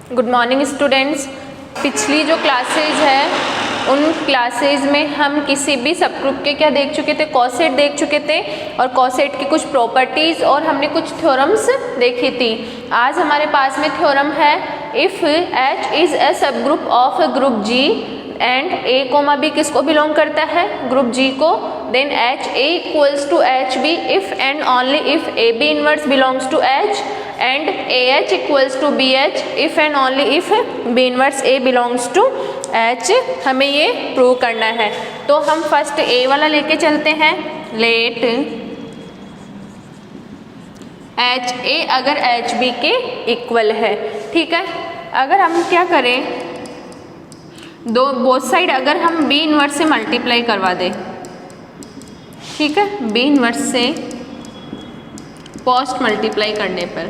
Good morning students. पिछली जो classes है उन क्लासेज में हम किसी भी सब ग्रुप के क्या देख चुके थे, कॉसेट देख चुके थे और कॉसेट की कुछ प्रॉपर्टीज़ और हमने कुछ थ्योरम्स देखी थी। आज हमारे पास में थ्योरम है if H is a sub group of group G and A comma B किसको बिलोंग करता है, ग्रुप G को, then H A equals to H B if and only if A B inverse belongs to H and AH equals to BH if and only if B inverse A belongs to H। हमें ये prove करना है। तो हम first A वाला लेके चलते हैं। लेट H A अगर H B के इक्वल है, ठीक है। अगर हम क्या करें, दो बोथ साइड अगर हम B इनवर्स से मल्टीप्लाई करवा दें, ठीक है, B इनवर्स से पोस्ट मल्टीप्लाई करने पर,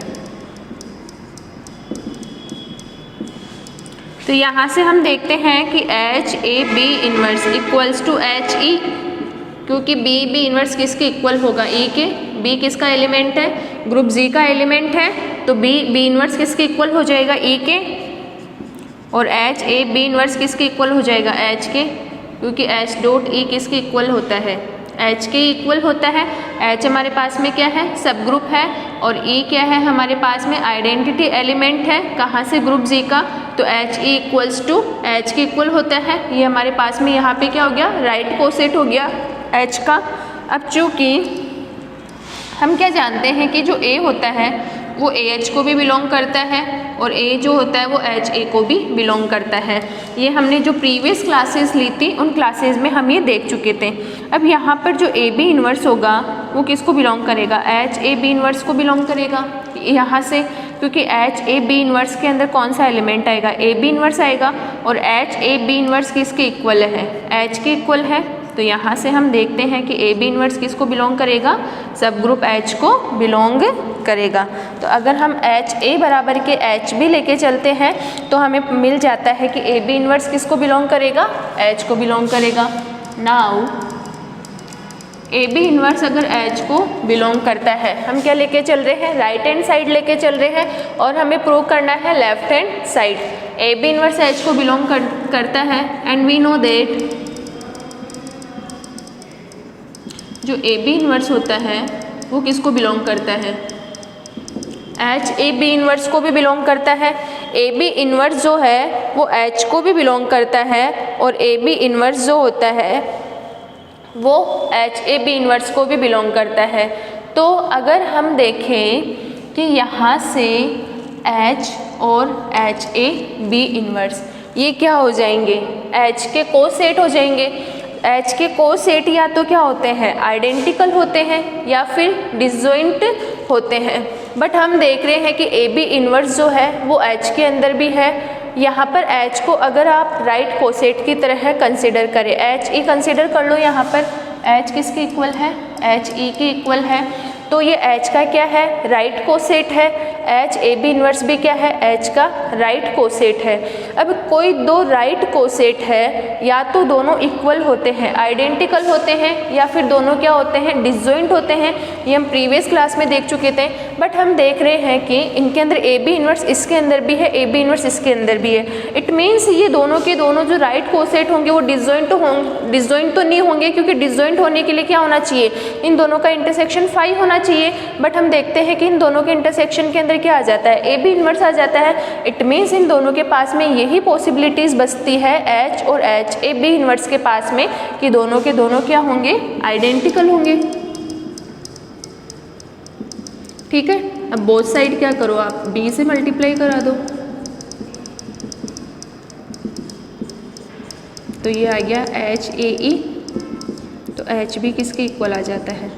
तो यहाँ से हम देखते हैं कि H A B inverse equals to H E, क्योंकि B इनवर्स किसके इक्वल होगा, E के। B किसका एलिमेंट है, ग्रुप G का एलिमेंट है, तो B इनवर्स किसके इक्वल हो जाएगा, E के। और H A B इनवर्स किसके इक्वल हो जाएगा, H के, क्योंकि H डॉट E किसके इक्वल होता है, H के इक्वल होता है। H हमारे पास में क्या है, सब ग्रुप है, और E क्या है हमारे पास में, आइडेंटिटी एलिमेंट है, कहाँ से, ग्रुप G का, तो H E equals to H के इक्वल होता है। ये हमारे पास में यहाँ पे क्या हो गया, राइट कोसेट हो गया H का। अब चूँकि हम क्या जानते हैं कि जो A होता है वो AH को भी बिलोंग करता है और A जो होता है वो HA को भी बिलोंग करता है। ये हमने जो प्रीवियस क्लासेस ली थी उन क्लासेस में हम ये देख चुके थे। अब यहाँ पर जो AB इनवर्स होगा वो किसको बिलोंग करेगा, HAB इनवर्स को बिलोंग करेगा यहाँ से, क्योंकि HAB इनवर्स के अंदर कौन सा एलिमेंट आएगा, AB इनवर्स आएगा, और HAB इनवर्स किसके इक्वल है, H के इक्वल है। तो यहाँ से हम देखते हैं कि AB इनवर्स किसको बिलोंग करेगा, सब ग्रुप H को बिलोंग करेगा। तो अगर हम HA बराबर के HB लेके चलते हैं तो हमें मिल जाता है कि AB इनवर्स किसको बिलोंग करेगा, H को बिलोंग करेगा। नाउ AB इनवर्स अगर H को बिलोंग करता है, हम क्या लेके चल रहे हैं, राइट हैंड साइड लेके चल रहे हैं, और हमें प्रूव करना है left hand side. AB inverse H को बिलोंग करता है, एंड वी नो दैट जो AB इनवर्स होता है वो किसको बिलोंग करता है, HAB इनवर्स को भी बिलोंग करता है। AB इनवर्स जो है वो H को भी बिलोंग करता है, और AB इनवर्स जो होता है वो HAB इनवर्स को भी बिलोंग करता है। तो अगर हम देखें कि यहाँ से H और HAB इनवर्स ये क्या हो जाएंगे, H के कोसेट हो जाएंगे। H के कोसेट या तो क्या होते हैं, आइडेंटिकल होते हैं, या फिर डिसजॉइंट होते हैं। बट हम देख रहे हैं कि AB इनवर्स जो है वो H के अंदर भी है। यहाँ पर H को अगर आप राइट कोसेट की तरह कंसिडर करें, HE कंसिडर कर लो, यहाँ पर H किसके इक्वल है, HE के इक्वल है, तो ये H का क्या है, राइट कोसेट है। HAB इनवर्स भी क्या है, H का राइट कोसेट है। अब कोई दो राइट कोसेट है, या तो दोनों इक्वल होते हैं, आइडेंटिकल होते हैं, या फिर दोनों क्या होते हैं, डिसजॉइंट होते हैं। ये हम प्रीवियस क्लास में देख चुके थे। बट हम देख रहे हैं कि इनके अंदर AB इनवर्स इसके अंदर भी है, AB इनवर्स इसके अंदर भी है। इट मीन्स ये दोनों के दोनों जो राइट कोसेट होंगे वो डिसजॉइंट तो नहीं होंगे, क्योंकि डिसजॉइंट होने के लिए क्या होना चाहिए, इन दोनों का इंटरसेक्शन 5 होना चाहिए। बट हम देखते हैं कि इन दोनों के इंटरसेक्शन के अंदर क्या आ जाता है, AB इनवर्स आ जाता है। इट मीन्स इन दोनों के पास में यही पॉसिबिलिटीज बचती है H और HAB इनवर्स के पास में, कि दोनों के दोनों क्या होंगे, आइडेंटिकल होंगे। ठीक है। अब बोथ साइड क्या करो, आप B से मल्टीप्लाई करा दो, तो ये आ गया HAE, तो HB किसके इक्वल आ जाता है,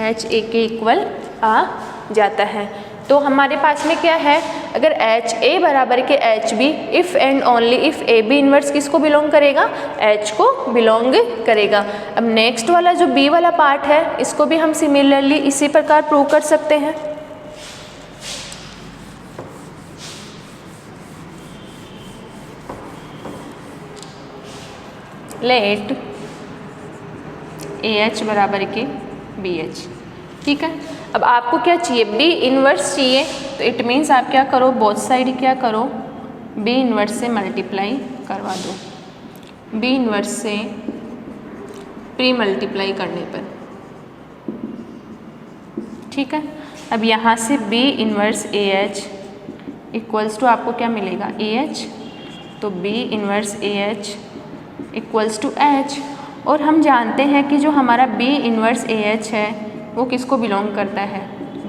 HA के इक्वल आ जाता है। तो हमारे पास में क्या है, अगर HA बराबर के HB if and only if AB inverse किसको बिलोंग करेगा, H को बिलोंग करेगा। अब नेक्स्ट वाला जो B वाला पार्ट है इसको भी हम सिमिलरली इसी प्रकार प्रूव कर सकते हैं। लेट AH बराबर के BH, ठीक है। अब आपको क्या चाहिए, B इनवर्स चाहिए, तो इट मीन्स आप क्या करो, बोथ साइड क्या करो, बी इन्वर्स से मल्टीप्लाई करवा दो, बी इन्वर्स से प्री मल्टीप्लाई करने पर, ठीक है। अब यहाँ से B inverse A H equals to आपको क्या मिलेगा, ए एच, तो B inverse A H equals to H. और हम जानते हैं कि जो हमारा बी इन्वर्स ए एच है वो किसको बिलोंग करता है,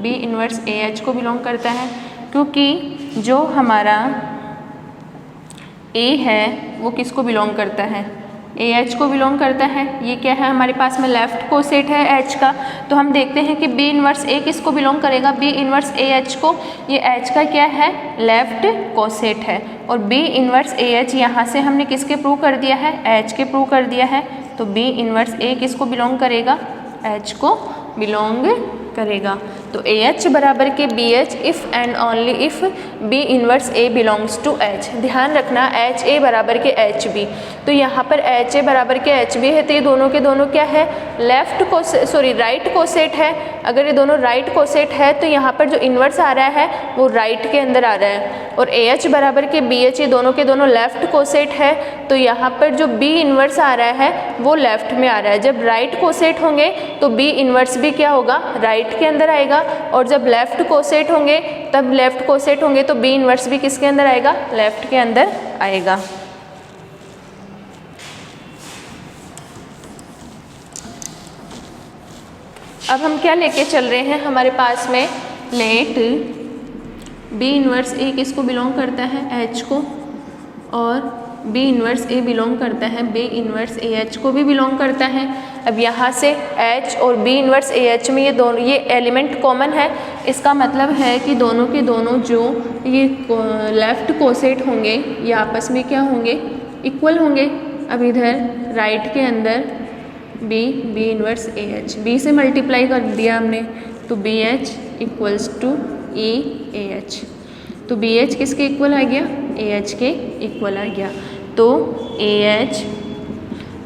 बी इन्वर्स ए एच को बिलोंग करता है, क्योंकि जो हमारा ए है वो किसको बिलोंग करता है, ए एच को बिलोंग करता है। ये क्या है हमारे पास में लेफ्ट कोसेट है एच का, तो हम देखते हैं कि बी इन्वर्स ए किसको बिलोंग करेगा, बी इन्वर्स ए एच को। ये एच का क्या है, लेफ्ट कोसेट है, और बी इन्वर्स ए एच यहाँ से हमने किसके प्रूव कर दिया है, एच के प्रूव कर दिया है। तो बी इन्वर्स ए किसको बिलोंग करेगा, एच को बिलोंग करेगा। तो ए एच बराबर के B H if and only if B inverse A belongs to H. ध्यान रखना एच ए बराबर के एच बी, तो यहाँ पर एच ए बराबर के एच बी है, तो ये दोनों के दोनों क्या है, राइट कोसेट है। अगर ये दोनों राइट कोसेट है तो यहाँ पर जो इन्वर्स आ रहा है वो राइट के अंदर आ रहा है, और ए एच बराबर के बी एच, ये दोनों के दोनों लेफ्ट कोसेट है, तो यहाँ पर जो बी इन्वर्स आ रहा है वो लेफ्ट में आ रहा है। जब राइट कोसेट होंगे तो बी इन्वर्स भी क्या होगा, राइट के अंदर आएगा, और जब लेफ्ट कोसेट होंगे तब लेफ्ट कोसेट होंगे तो बी इन्वर्स भी किसके अंदर आएगा, लेफ्ट के अंदर आएगा। अब हम क्या लेके चल रहे हैं हमारे पास में, लेट बी इन्वर्स ए किसको बिलोंग करता है, एच को, और बी इन्वर्स ए बिलोंग करता है, बी इन्वर्स ए एच को भी बिलोंग करता है। अब यहाँ से एच और बी इन्वर्स ए एच में ये एलिमेंट कॉमन है, इसका मतलब है कि दोनों के दोनों जो ये लेफ्ट कोसेट होंगे ये आपस में क्या होंगे, इक्वल होंगे। अब इधर राइट के अंदर B inverse A H, B से मल्टीप्लाई कर दिया हमने, तो B H equals to A H, तो बी एच किसके इक्वल आ गया, ए एच के इक्वल आ गया। तो A H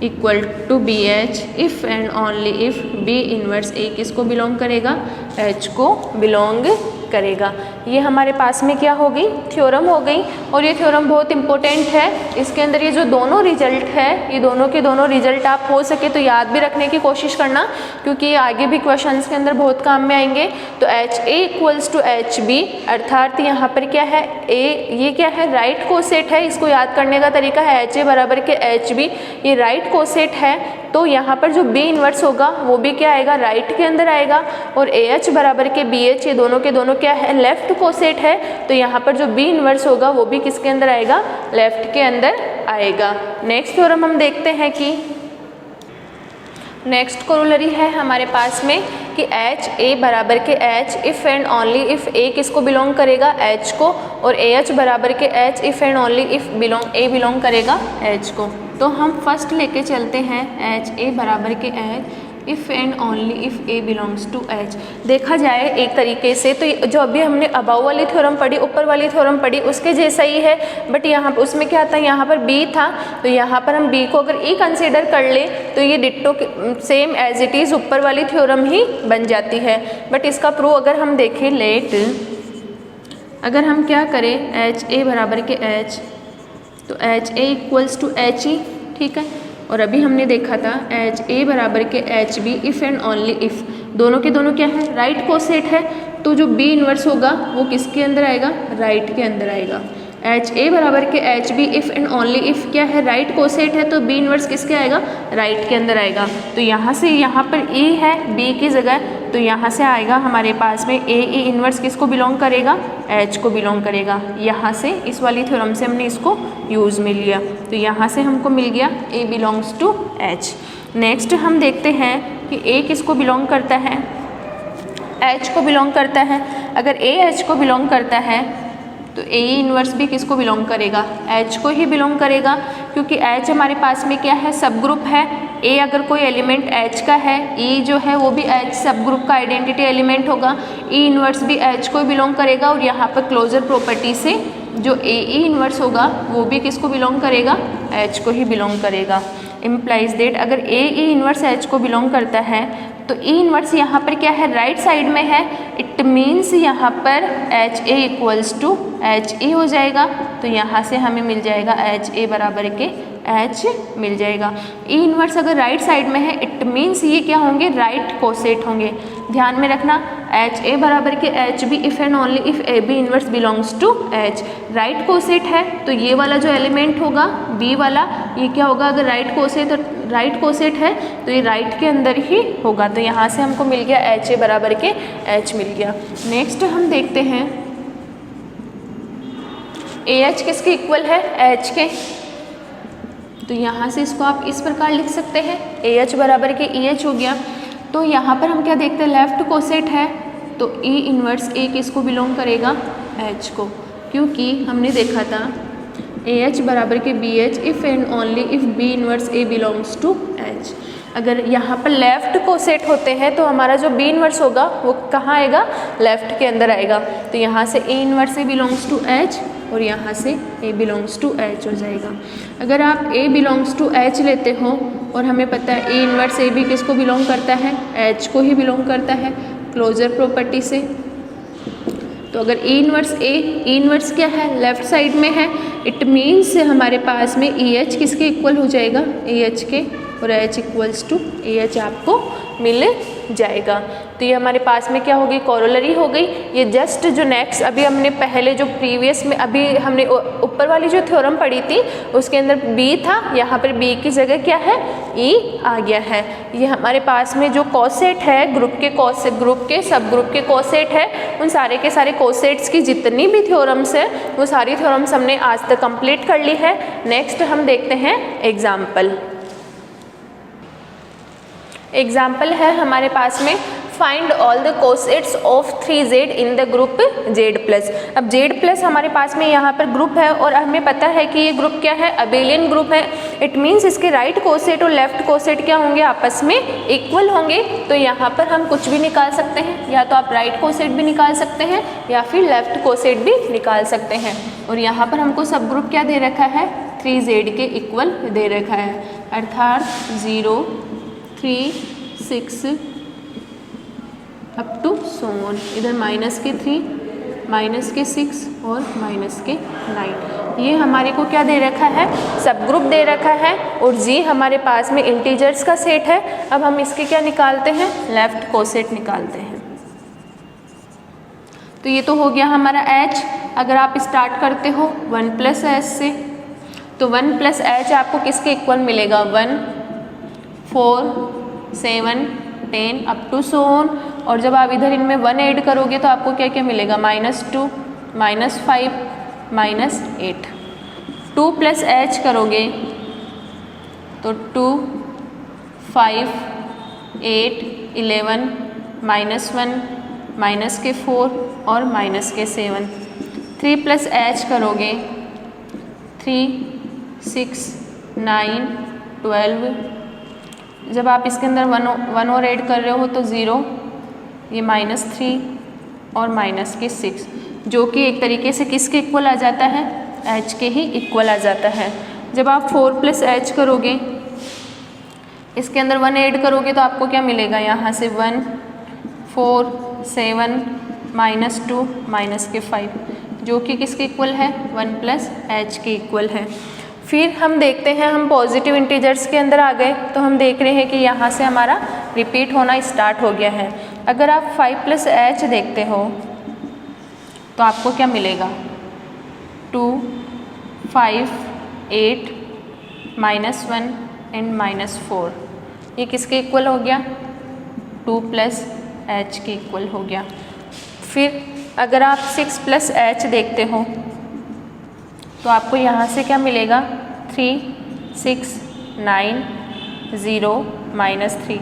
equal to B H if and only if B inverse A किसको बिलोंग करेगा, एच को बिलोंग करेगा। ये हमारे पास में क्या हो गई, थ्योरम हो गई, और ये थ्योरम बहुत इंपॉर्टेंट है। इसके अंदर ये जो दोनों रिजल्ट है, ये दोनों के दोनों रिजल्ट आप हो सके तो याद भी रखने की कोशिश करना, क्योंकि ये आगे भी क्वेश्चंस के अंदर बहुत काम में आएंगे। तो H A equals to H B, अर्थात यहाँ पर क्या है, ए ये क्या है, राइट कोसेट है। इसको याद करने का तरीका है एच ए बराबर के एच बी, ये राइट कोसेट है, तो यहाँ पर जो बी इन्वर्स होगा वो भी क्या आएगा, राइट के अंदर आएगा, और ए एच बराबर के बी एच, ये दोनों के दोनों क्या है, लेफ्ट कोसेट है, तो यहाँ पर जो बी इन्वर्स होगा वो भी किसके अंदर आएगा, लेफ्ट के अंदर आएगा। नेक्स्ट थ्योरम हम देखते हैं कि नेक्स्ट कोरोलरी है हमारे पास में कि एच ए बराबर के H if and only if A किसको बिलोंग करेगा, एच को, और ए एच बराबर के H if and only if A belong करेगा एच को। तो हम फर्स्ट लेके चलते हैं एच ए बराबर के H if and only if A belongs to H. देखा जाए एक तरीके से तो जो अभी हमने अबाव वाली थ्योरम पढ़ी, ऊपर वाली थ्योरम पढ़ी, उसके जैसा ही है, बट यहाँ पर उसमें क्या था, यहाँ पर बी था, तो यहाँ पर हम बी को अगर ई कंसीडर कर ले तो ये ditto same as it is ऊपर वाली थ्योरम ही बन जाती है। बट इसका प्रूव अगर हम देखें, लेट अगर हम क्या करें, एच ए बराबर के एच, तो H A equals to H E, ठीक है। और अभी हमने देखा था एच ए बराबर के H B if and only if, दोनों के दोनों क्या है, राइट कोसेट है, तो जो बी इन्वर्स होगा वो किसके अंदर आएगा, राइट के अंदर आएगा। एच ए बराबर के H B if and only if क्या है, राइट कोसेट है, तो बी इन्वर्स किसके आएगा, राइट के अंदर आएगा। तो यहाँ से यहाँ पर ए है बी की जगह, तो यहाँ से आएगा हमारे पास में ए ई इन्वर्स किसको बिलोंग करेगा, एच को बिलोंग करेगा। यहाँ से इस वाली थ्योरम से हमने इसको यूज़ में लिया, तो यहाँ से हमको मिल गया ए बिलोंग्स टू एच। नेक्स्ट हम देखते हैं कि ए किसको बिलोंग करता है, एच को बिलोंग करता है। अगर ए एच को बिलोंग करता है तो ए इन्वर्स भी किसको बिलोंग करेगा, एच को ही बिलोंग करेगा, क्योंकि एच हमारे पास में क्या है, सब ग्रुप है। ए अगर कोई एलिमेंट एच का है, ई जो है वो भी एच सब ग्रुप का आइडेंटिटी एलिमेंट होगा, ई इन्वर्स भी एच को बिलोंग करेगा, और यहाँ पर क्लोजर प्रॉपर्टी से जो ए ई इन्वर्स होगा वो भी किसको बिलोंग करेगा, एच को ही बिलोंग करेगा। इम्प्लाइज दैट अगर ए ई इन्वर्स एच को बिलोंग करता है तो ई इन्वर्स यहाँ पर क्या है, राइट साइड में है, इट मीन्स यहाँ पर H A equals to H E हो जाएगा। तो यहाँ से हमें मिल जाएगा एच ए बराबर के एच मिल जाएगा। ई इन्वर्स अगर राइट साइड में है, इट मीन्स ये क्या होंगे, राइट कोसेट होंगे। ध्यान में रखना, एच ए बराबर के H B if and only if A B inverse belongs to H. Right coset है तो ये वाला जो एलिमेंट होगा बी वाला, ये क्या होगा, अगर राइट कोसेट है तो ये राइट के अंदर ही होगा। तो यहाँ से हमको मिल गया एच ए बराबर के एच मिल गया। नेक्स्ट हम देखते हैं ए एच किसके इक्वल है, एच के। तो यहाँ से इसको आप इस प्रकार लिख सकते हैं, ए एच बराबर के ई एच हो गया। तो यहाँ पर हम क्या देखते हैं, लेफ्ट कोसेट है तो ई इन्वर्स ए किसको बिलोंग करेगा, एच को, क्योंकि हमने देखा था ए एच बराबर के B H if and only if B inverse A belongs to H. अगर यहाँ पर लेफ्ट कोसेट होते हैं तो हमारा जो बी इन्वर्स होगा वो कहाँ आएगा, लेफ्ट के अंदर आएगा। तो यहाँ से A inverse A belongs to H और यहाँ से ए बिलोंग्स टू एच हो जाएगा। अगर आप ए बिलोंग्स टू एच लेते हो और हमें पता है ए इन्वर्स ए भी किसको बिलोंग करता है, एच को ही बिलोंग करता है क्लोजर प्रॉपर्टी से। तो अगर ए इन्वर्स क्या है, लेफ्ट साइड में है, इट मीन्स हमारे पास में ई एच किसके इक्वल हो जाएगा, ए एच के, और H equals to A H आपको मिल जाएगा। तो ये हमारे पास में क्या हो गई, कोरोलरी हो गई। ये जस्ट जो नेक्स्ट अभी हमने पहले जो प्रीवियस में अभी हमने ऊपर वाली जो थ्योरम पढ़ी थी उसके अंदर बी था, यहाँ पर बी की जगह क्या है, ई आ गया है। ये हमारे पास में जो कोसेट है, ग्रुप के सब ग्रुप के कोसेट है, उन सारे के सारे कोसेट्स की जितनी भी थ्योरम्स है वो सारी थ्योरम्स हमने आज तक कंप्लीट कर ली है। नेक्स्ट हम देखते हैं एग्जाम्पल है हमारे पास में, find all the cosets of 3z in the group z+। अब z+ हमारे पास में यहाँ पर ग्रुप है और हमें पता है कि ये ग्रुप क्या है, अबेलियन ग्रुप है। इट मीन्स इसके राइट कोसेट और लेफ्ट कोसेट क्या होंगे, आपस में इक्वल होंगे। तो यहाँ पर हम कुछ भी निकाल सकते हैं, या तो आप राइट कोसेट भी निकाल सकते हैं या फिर लेफ्ट कोसेट भी निकाल सकते हैं। और यहाँ पर हमको सब ग्रुप क्या दे रखा है, 3z के इक्वल दे रखा है, अर्थात 0, 3, 6 अप टू सो ऑन। इधर -3, -6 और -9। ये हमारे को क्या दे रखा है, सब ग्रुप दे रखा है। और जी हमारे पास में इंटीजर्स का सेट है। अब हम इसके क्या निकालते हैं, लेफ्ट कोसेट निकालते हैं। तो ये तो हो गया हमारा h। अगर आप स्टार्ट करते हो 1 + h से, तो 1 + h आपको किसके इक्वल मिलेगा, 1, 4, 7, 10 अप टू सो ऑन। और जब आप इधर इनमें 1 ऐड करोगे तो आपको क्या क्या मिलेगा, -2, -5, -8। 2 + h करोगे तो 2, 5, 8, 11, -1, -4 और -7। 3 + h करोगे 3, 6, 9, 12। जब आप इसके अंदर 1 और ऐड कर रहे हो तो 0, ये -3 और -6, जो कि एक तरीके से किसके इक्वल आ जाता है, h के ही इक्वल आ जाता है। जब आप 4 + h करोगे, इसके अंदर 1 ऐड करोगे तो आपको क्या मिलेगा, यहाँ से 1, 4, 7, -2, -5, जो कि किसके इक्वल है, 1 + h के इक्वल है। फिर हम देखते हैं, हम पॉजिटिव इंटीजर्स के अंदर आ गए तो हम देख रहे हैं कि यहाँ से हमारा रिपीट होना स्टार्ट हो गया है। अगर आप 5 + h देखते हो तो आपको क्या मिलेगा, 2, 5, 8, -1 एंड -4। ये किसके इक्वल हो गया, 2 + h के इक्वल हो गया। फिर अगर आप 6 + h देखते हो तो आपको यहाँ से क्या मिलेगा, 3, 6, 9, 0, -3,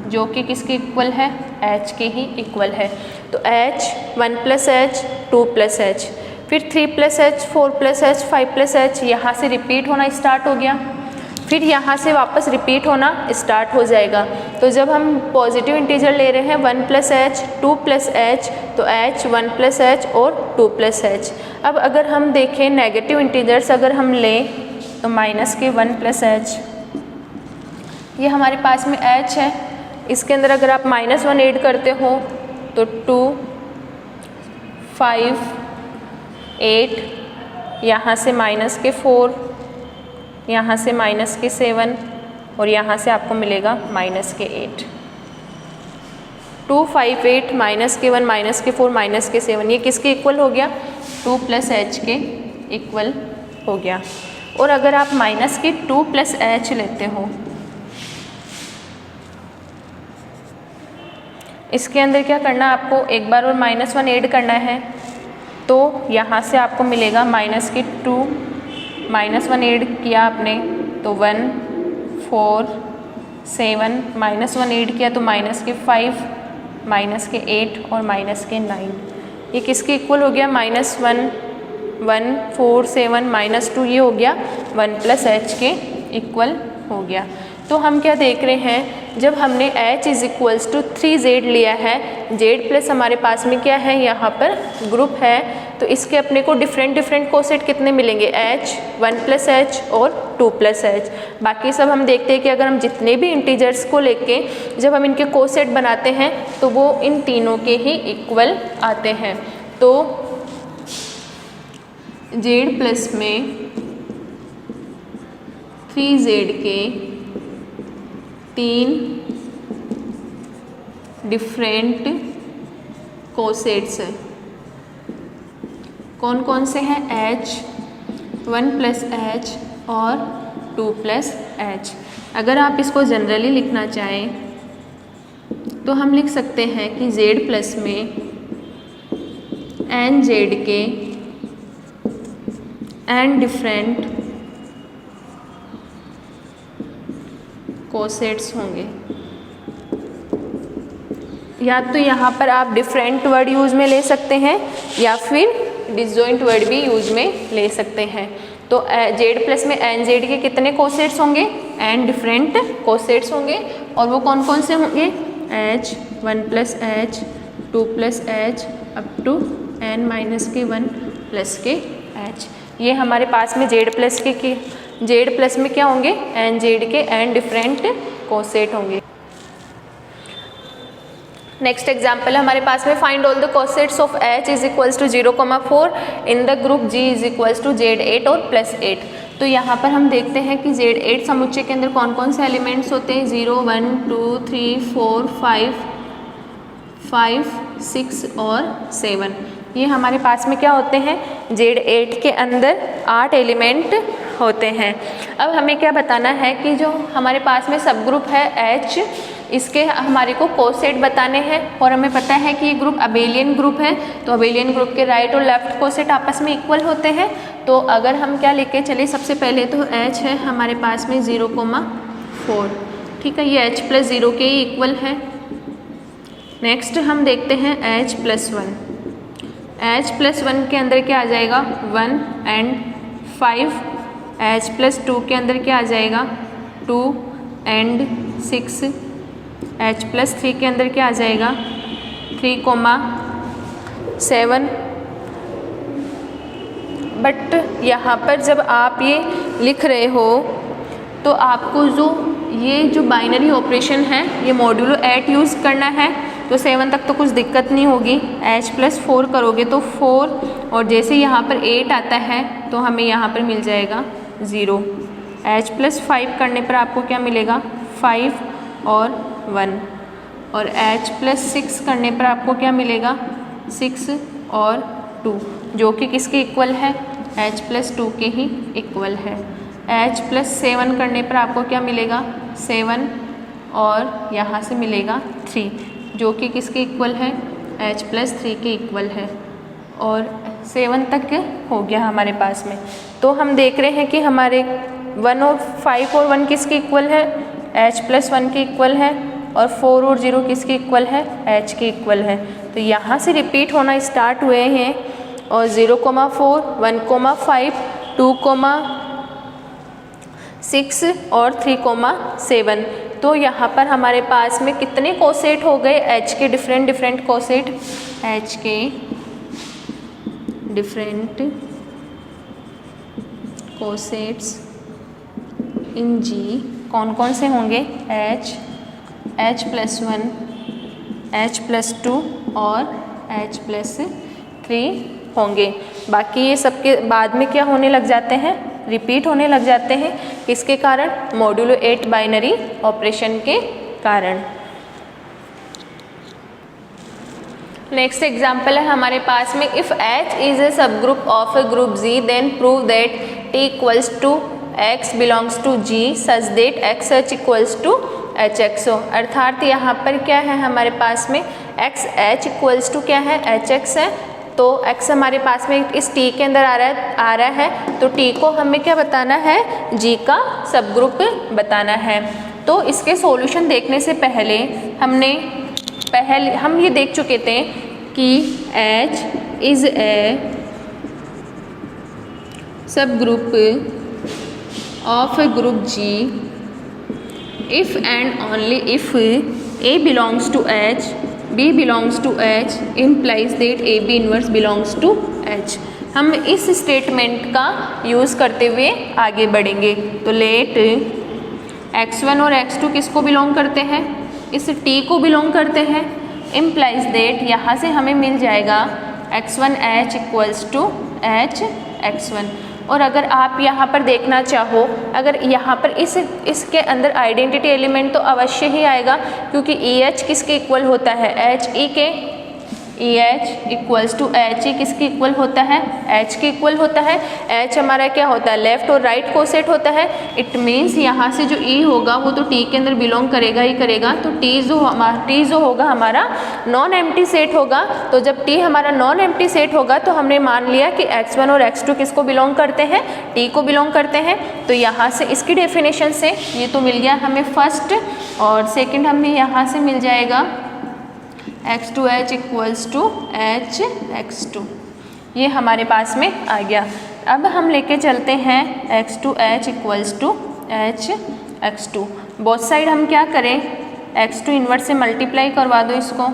जो कि किसके इक्वल है, h के ही इक्वल है। तो h, 1 + h, 2 + h, फिर 3 + h, 4 + h, 5 + h, यहाँ से रिपीट होना स्टार्ट हो गया। फिर यहाँ से वापस रिपीट होना स्टार्ट हो जाएगा। तो जब हम पॉजिटिव इंटीजर ले रहे हैं 1 + h, 2 + h, तो h, 1 + h और 2 + h। अब अगर हम देखें नेगेटिव इंटीजर्स अगर हम लें तो -1 + h, ये हमारे पास में h है। इसके अंदर अगर आप -1 ऐड करते हो तो 2, 5, 8, यहाँ से -4, यहाँ से -7 और यहाँ से आपको मिलेगा -8। 2, 5, 8 -1 -4 -7 ये किसके इक्वल हो गया? 2 + h के इक्वल हो गया। और अगर आप -2 + h लेते हो, इसके अंदर क्या करना है आपको? एक बार और -1 ऐड करना है, तो यहाँ से आपको मिलेगा -2 -1 ऐड किया आपने तो 1, 4, 7 -1 ऐड किया तो -5 -8 और -9। ये किसके इक्वल हो गया? -1, 1, 4, 7 -2 ये हो गया 1 + h के इक्वल हो गया। तो हम क्या देख रहे हैं, जब हमने h = 3z लिया है, z प्लस हमारे पास में क्या है, यहाँ पर ग्रुप है, तो इसके अपने को डिफरेंट कोसेट कितने मिलेंगे? h, 1 + h और 2 + h। बाकी सब हम देखते हैं कि अगर हम जितने भी इंटीजर्स को लेके जब हम इनके कोसेट बनाते हैं तो वो इन तीनों के ही इक्वल आते हैं। तो z प्लस में 3z के 3 डिफरेंट कोसेट्स हैं। कौन कौन से हैं? h, 1 + h और 2 + h। अगर आप इसको जनरली लिखना चाहें तो हम लिख सकते हैं कि z प्लस में nz के n डिफरेंट कोसेट्स होंगे। या तो यहाँ पर आप डिफरेंट वर्ड यूज़ में ले सकते हैं या फिर डिसजॉइंट वर्ड भी यूज़ में ले सकते हैं। तो z प्लस में nz के कितने कोसेट्स होंगे? n डिफरेंट कोसेट्स होंगे। और वो कौन कौन से होंगे? h, 1 + h, 2 + h up to n-1 + h। ये हमारे पास में z प्लस में क्या होंगे? nz के n डिफरेंट कोसेट होंगे। नेक्स्ट एग्जाम्पल हमारे पास में find all the cosets of h = 0,4 in the group g = z8 और +8। तो यहाँ पर हम देखते हैं कि z8 समुच्चय के अंदर कौन कौन से एलिमेंट्स होते हैं? 0, 1, 2, 3, 4, 5, 6 और 7। ये हमारे पास में क्या होते हैं? z8 के अंदर 8 एलिमेंट होते हैं। अब हमें क्या बताना है कि जो हमारे पास में सब ग्रुप है h, इसके हमारे को कोसेट बताने हैं। और हमें पता है कि ये ग्रुप अबेलियन ग्रुप है, तो अबेलियन ग्रुप के राइट और लेफ्ट कोसेट आपस में इक्वल होते हैं। तो अगर हम क्या लेके चले, सबसे पहले तो h है हमारे पास में 0,4, ठीक है, ये h + 0 के ही इक्वल है। नेक्स्ट हम देखते हैं h + 1। h + 1 के अंदर क्या आ जाएगा? 1 and 5। h + 2 के अंदर क्या आ जाएगा? 2 and 6। h + 3 के अंदर क्या आ जाएगा? 3,7। बट यहाँ पर जब आप ये लिख रहे हो तो आपको जो बाइनरी ऑपरेशन है ये मॉड्यूलो 8 यूज़ करना है। तो 7 तक तो कुछ दिक्कत नहीं होगी। h + 4 करोगे तो 4, और जैसे यहाँ पर 8 आता है तो हमें यहाँ पर मिल जाएगा 0। h + 5 करने पर आपको क्या मिलेगा? 5 और 1। और h + 6 करने पर आपको क्या मिलेगा? 6 और 2, जो कि किसके इक्वल है? h + 2 के ही इक्वल है। h + 7 करने पर आपको क्या मिलेगा? 7 और यहाँ से मिलेगा 3, जो कि किसके इक्वल है? h + 3 के इक्वल है। और 7 तक हो गया हमारे पास में। तो हम देख रहे हैं कि हमारे 1 और 5 और 1 किसके इक्वल है? h + 1 के इक्वल है। और 4 और 0 किसके इक्वल है? h के इक्वल है। तो यहाँ से रिपीट होना स्टार्ट हुए हैं। और 0,4, 1,5, 2,6 और 3,7। तो यहाँ पर हमारे पास में कितने कोसेट हो गए? h के डिफरेंट कोसेट। h के डिफरेंट कोसेट्स इन g कौन कौन से होंगे? h, H+1, H+2 और H+3 होंगे। बाकी ये सबके बाद में क्या होने लग जाते हैं, रिपीट होने लग जाते हैं। किसके कारण, मॉड्यूलो 8 बाइनरी ऑपरेशन के कारण। नेक्स्ट एग्जाम्पल है हमारे पास में, इफ़ H इज ए सब group of a group G then prove that T equals to X belongs to G such that XH equals to HXO। अर्थात यहाँ पर क्या है हमारे पास में, XH इक्वल्स टू क्या है, HX है। तो X हमारे पास में इस T के अंदर आ रहा है, तो T को हमें क्या बताना है, G का सब ग्रुप बताना है। तो इसके सॉल्यूशन देखने से पहले हम ये देख चुके थे कि H इज ए सब group of group G if and only if A belongs to H, B belongs to H implies that AB inverse belongs to H। हम इस स्टेटमेंट का यूज़ करते हुए आगे बढ़ेंगे। तो लेट X1 और X2 किसको बिलोंग करते हैं, इस T को बिलोंग करते हैं। इम्प्लाइज दैट यहाँ से हमें मिल जाएगा X1H equals to H X1। और अगर आप यहाँ पर देखना चाहो, अगर यहाँ पर इसके अंदर आइडेंटिटी एलिमेंट तो अवश्य ही आएगा, क्योंकि EH किसके इक्वल होता है, HE के। EH इक्वल्स टू HE किसके इक्वल होता है, H के इक्वल होता है। H हमारा क्या होता है, लेफ्ट और राइट कोसेट होता है। इट मीन्स यहाँ से जो E होगा वो तो T के अंदर बिलोंग करेगा ही करेगा। तो T जो होगा हमारा नॉन एम्प्टी सेट होगा। तो जब T हमारा नॉन एम्प्टी सेट होगा तो हमने मान लिया कि X1 और X2 किसको बिलोंग करते हैं, T को बिलोंग करते हैं। तो यहाँ से इसकी डेफिनेशन से ये तो मिल गया हमें फर्स्ट, और सेकेंड हमें यहाँ से मिल जाएगा X2H equals to H X2। ये हमारे पास में आ गया। अब हम लेके चलते हैं X2H equals to H X2। Both side हम क्या करें, X2 इन्वर्स से मल्टीप्लाई करवा दो इसको,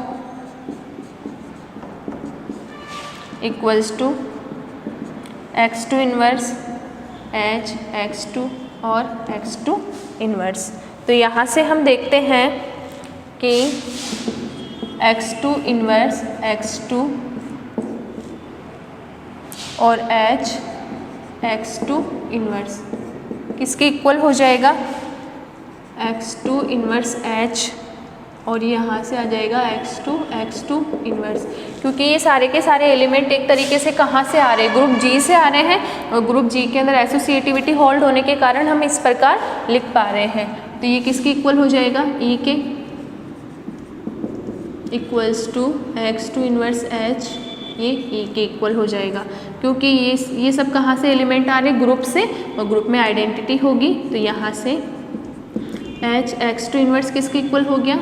equals to X2 inverse H X2 और X2 इन्वर्स। तो यहाँ से हम देखते हैं कि X2 इन्वर्स X2 और H X2 इन्वर्स किसके इक्वल हो जाएगा, X2 इन्वर्स H, और यहाँ से आ जाएगा X2 इन्वर्स। क्योंकि ये सारे के सारे एलिमेंट एक तरीके से कहाँ से आ रहे हैं, ग्रुप G से आ रहे हैं, और ग्रुप G के अंदर एसोसिएटिविटी होल्ड होने के कारण हम इस प्रकार लिख पा रहे हैं। तो ये किसके इक्वल हो जाएगा, E के equals to X2 inverse H, ये E के इक्वल हो जाएगा। क्योंकि ये सब कहाँ से एलिमेंट आ रहे हैं, ग्रुप से, और ग्रुप में आइडेंटिटी होगी। तो यहाँ से H X2 इन्वर्स किसके इक्वल हो गया,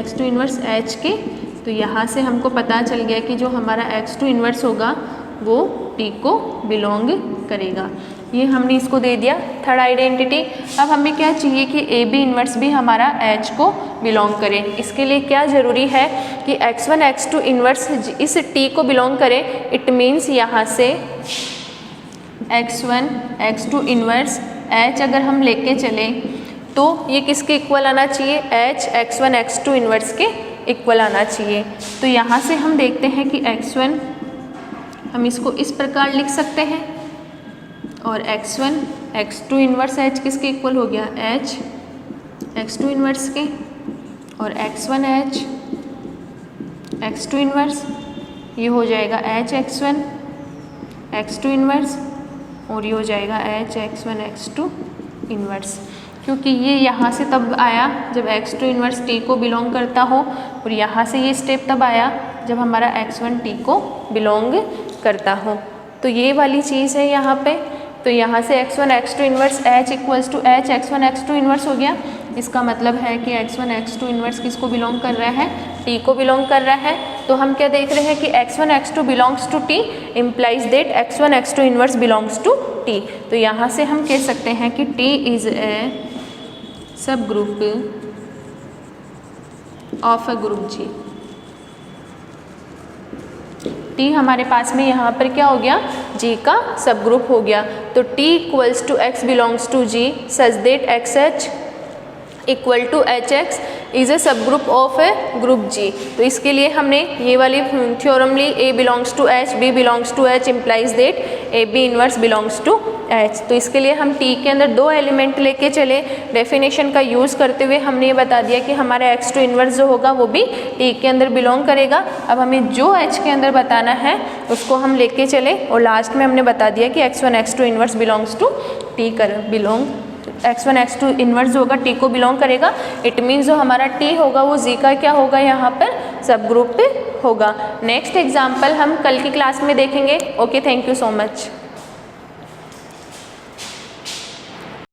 X2 इन्वर्स H के। तो यहाँ से हमको पता चल गया कि जो हमारा X2 इन्वर्स होगा वो T को बिलोंग करेगा। ये हमने इसको दे दिया थर्ड आइडेंटिटी। अब हमें क्या चाहिए कि AB इन्वर्स भी हमारा H को बिलोंग करे। इसके लिए क्या ज़रूरी है कि X1 X2 इन्वर्स इस T को बिलोंग करे। इट मीन्स यहाँ से X1 X2 इन्वर्स H अगर हम लेके चलें तो ये किसके इक्वल आना चाहिए, H X1 X2 इन्वर्स के इक्वल आना चाहिए। तो यहाँ से हम देखते हैं कि X1 हम इसको इस प्रकार लिख सकते हैं, और X1 X2 इन्वर्स H किसके इक्वल हो गया, H X2 इन्वर्स के, और X1 H X2 इन्वर्स ये हो जाएगा H X1 X2 इन्वर्स, और ये हो जाएगा H X1 X2 इन्वर्स। क्योंकि ये यहाँ से तब आया जब X2 इन्वर्स T को बिलोंग करता हो, और यहाँ से ये स्टेप तब आया जब हमारा X1 T को बिलोंग करता हो। तो ये वाली चीज़ है यहाँ पे। तो यहाँ से X1 X2 inverse H equals to H X1 X2 inverse हो गया। इसका मतलब है कि X1 X2 इन्वर्स किसको बिलोंग कर रहा है, T को बिलोंग कर रहा है। तो हम क्या देख रहे हैं कि X1 X2 belongs to T implies that X1 X2 inverse belongs to T। तो यहाँ से हम कह सकते हैं कि T इज ए सब group of a group G। T हमारे पास में यहाँ पर क्या हो गया, G का सब ग्रुप हो गया। तो T equals to X belongs to G such that XH equal to H X is a सब group of a group G. तो इसके लिए हमने ये वाली थ्योरम ली, A belongs to H, B belongs to H implies that A B inverse belongs to H. तो इसके लिए हम टी के अंदर दो एलिमेंट लेके चले, डेफिनेशन का यूज़ करते हुए हमने ये बता दिया कि हमारा एक्स टू इनवर्स जो होगा वो भी टी के अंदर बिलोंग करेगा। अब हमें जो एच के अंदर बताना है उसको हम लेके चले और लास्ट में हमने बता दिया कि X one X two inverse belongs to T x1 x2 inverse होगा टी को बिलोंग करेगा। इट मीन्स जो हमारा टी होगा वो जी का क्या होगा, यहाँ पर सब ग्रुप पे होगा। नेक्स्ट एग्जाम्पल हम कल की क्लास में देखेंगे। Okay, thank you so much.